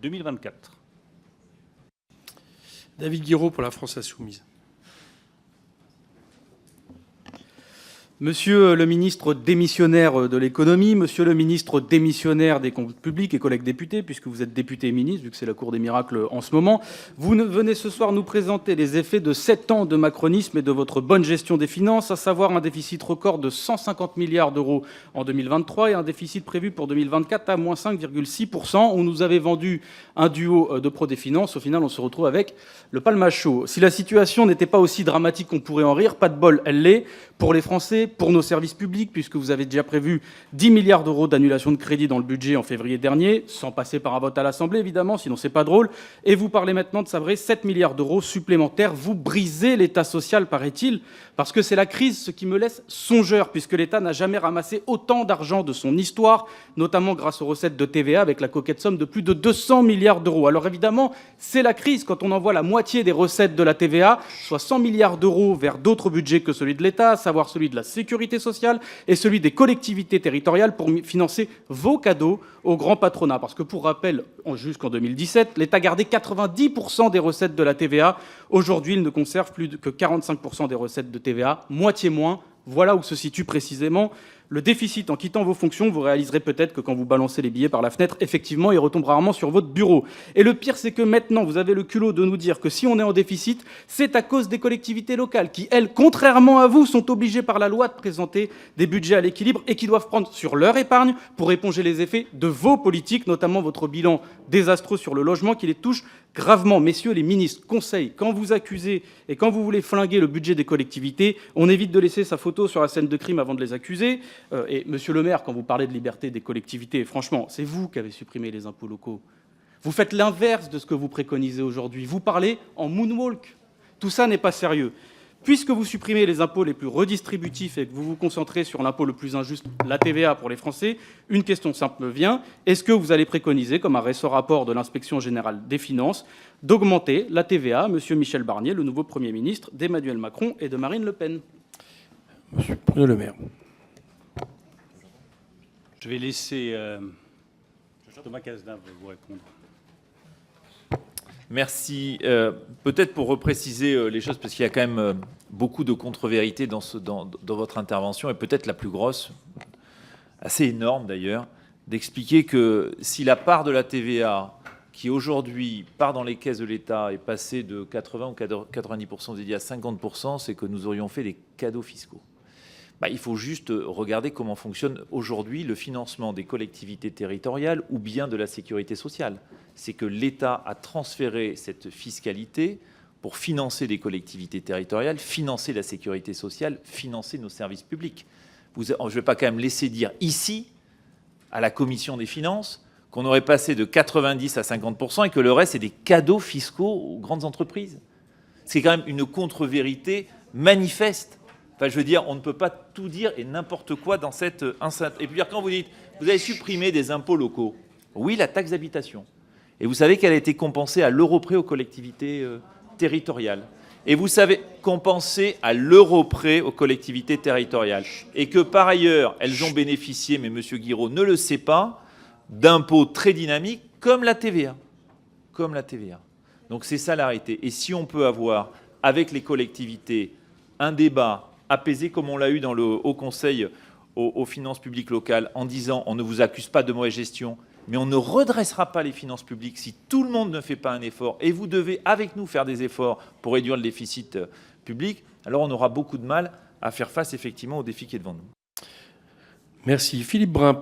2024. David Guiraud pour la France Insoumise. Monsieur le ministre démissionnaire de l'économie, monsieur le ministre démissionnaire des comptes publics et collègues députés, puisque vous êtes député et ministre, vu que c'est la cour des miracles en ce moment, vous venez ce soir nous présenter les effets de 7 ans de macronisme et de votre bonne gestion des finances, à savoir un déficit record de 150 milliards d'euros en 2023 et un déficit prévu pour 2024 à moins 5,6%. On nous avait vendu un duo de pro des finances. Au final, on se retrouve avec le palmage chaud. Si la situation n'était pas aussi dramatique qu'on pourrait en rire, pas de bol, elle l'est pour les Français, pour nos services publics, puisque vous avez déjà prévu 10 milliards d'euros d'annulation de crédit dans le budget en février dernier, sans passer par un vote à l'Assemblée, évidemment, sinon c'est pas drôle. Et vous parlez maintenant de sabrer 7 milliards d'euros supplémentaires. Vous brisez l'État social, paraît-il, parce que c'est la crise, ce qui me laisse songeur, puisque l'État n'a jamais ramassé autant d'argent de son histoire, notamment grâce aux recettes de TVA, avec la coquette somme de plus de 200 milliards d'euros. Alors évidemment, c'est la crise quand on envoie la moitié des recettes de la TVA, soit 100 milliards d'euros vers d'autres budgets que celui de l'État, à savoir celui de la sécurité sociale et celui des collectivités territoriales pour financer vos cadeaux au grand patronat. Parce que pour rappel, jusqu'en 2017, l'État gardait 90% des recettes de la TVA. Aujourd'hui, il ne conserve plus que 45% des recettes de TVA, moitié moins. Voilà où se situe précisément le déficit. En quittant vos fonctions, vous réaliserez peut-être que quand vous balancez les billets par la fenêtre, effectivement, il retombe rarement sur votre bureau. Et le pire, c'est que maintenant, vous avez le culot de nous dire que si on est en déficit, c'est à cause des collectivités locales qui, elles, contrairement à vous, sont obligées par la loi de présenter des budgets à l'équilibre et qui doivent prendre sur leur épargne pour éponger les effets de vos politiques, notamment votre bilan désastreux sur le logement qui les touche gravement. Messieurs les ministres, conseil, quand vous accusez et quand vous voulez flinguer le budget des collectivités, on évite de laisser sa photo sur la scène de crime avant de les accuser. Et monsieur le maire, quand vous parlez de liberté des collectivités, franchement, c'est vous qui avez supprimé les impôts locaux. Vous faites l'inverse de ce que vous préconisez aujourd'hui. Vous parlez en moonwalk. Tout ça n'est pas sérieux. Puisque vous supprimez les impôts les plus redistributifs et que vous vous concentrez sur l'impôt le plus injuste, la TVA pour les Français, une question simple me vient. Est-ce que vous allez préconiser, comme un récent rapport de l'Inspection générale des finances, d'augmenter la TVA, monsieur Michel Barnier, le nouveau Premier ministre d'Emmanuel Macron et de Marine Le Pen? Monsieur Bruno Le Maire. Je vais laisser Thomas Cazenave vous répondre. Merci. Peut-être pour repréciser les choses, parce qu'il y a quand même beaucoup de contre-vérités dans votre intervention, et peut-être la plus grosse, assez énorme d'ailleurs, d'expliquer que si la part de la TVA qui aujourd'hui part dans les caisses de l'État est passée de 80 ou 90% dédiée à 50%, c'est que nous aurions fait des cadeaux fiscaux. Il faut juste regarder comment fonctionne aujourd'hui le financement des collectivités territoriales ou bien de la sécurité sociale. C'est que l'État a transféré cette fiscalité pour financer des collectivités territoriales, financer la sécurité sociale, financer nos services publics. Je ne vais pas quand même laisser dire ici, à la Commission des finances, qu'on aurait passé de 90 à 50% et que le reste, c'est des cadeaux fiscaux aux grandes entreprises. C'est quand même une contre-vérité manifeste. Enfin, je veux dire, on ne peut pas tout dire et n'importe quoi dans cette enceinte. Et puis, quand vous dites, vous avez supprimé des impôts locaux, oui, la taxe d'habitation. Et vous savez qu'elle a été compensée à l'euro près aux collectivités territoriales. Et vous savez, compensée à l'euro près aux collectivités territoriales. Et que par ailleurs, elles ont bénéficié, mais M. Guiraud ne le sait pas, d'impôts très dynamiques comme la TVA. Comme la TVA. Donc c'est ça la réalité. Et si on peut avoir, avec les collectivités, un débat apaisé comme on l'a eu dans le Haut Conseil aux finances publiques locales, en disant on ne vous accuse pas de mauvaise gestion, mais on ne redressera pas les finances publiques si tout le monde ne fait pas un effort, et vous devez avec nous faire des efforts pour réduire le déficit public, alors on aura beaucoup de mal à faire face effectivement au défi qui est devant nous. Merci. Philippe Brun.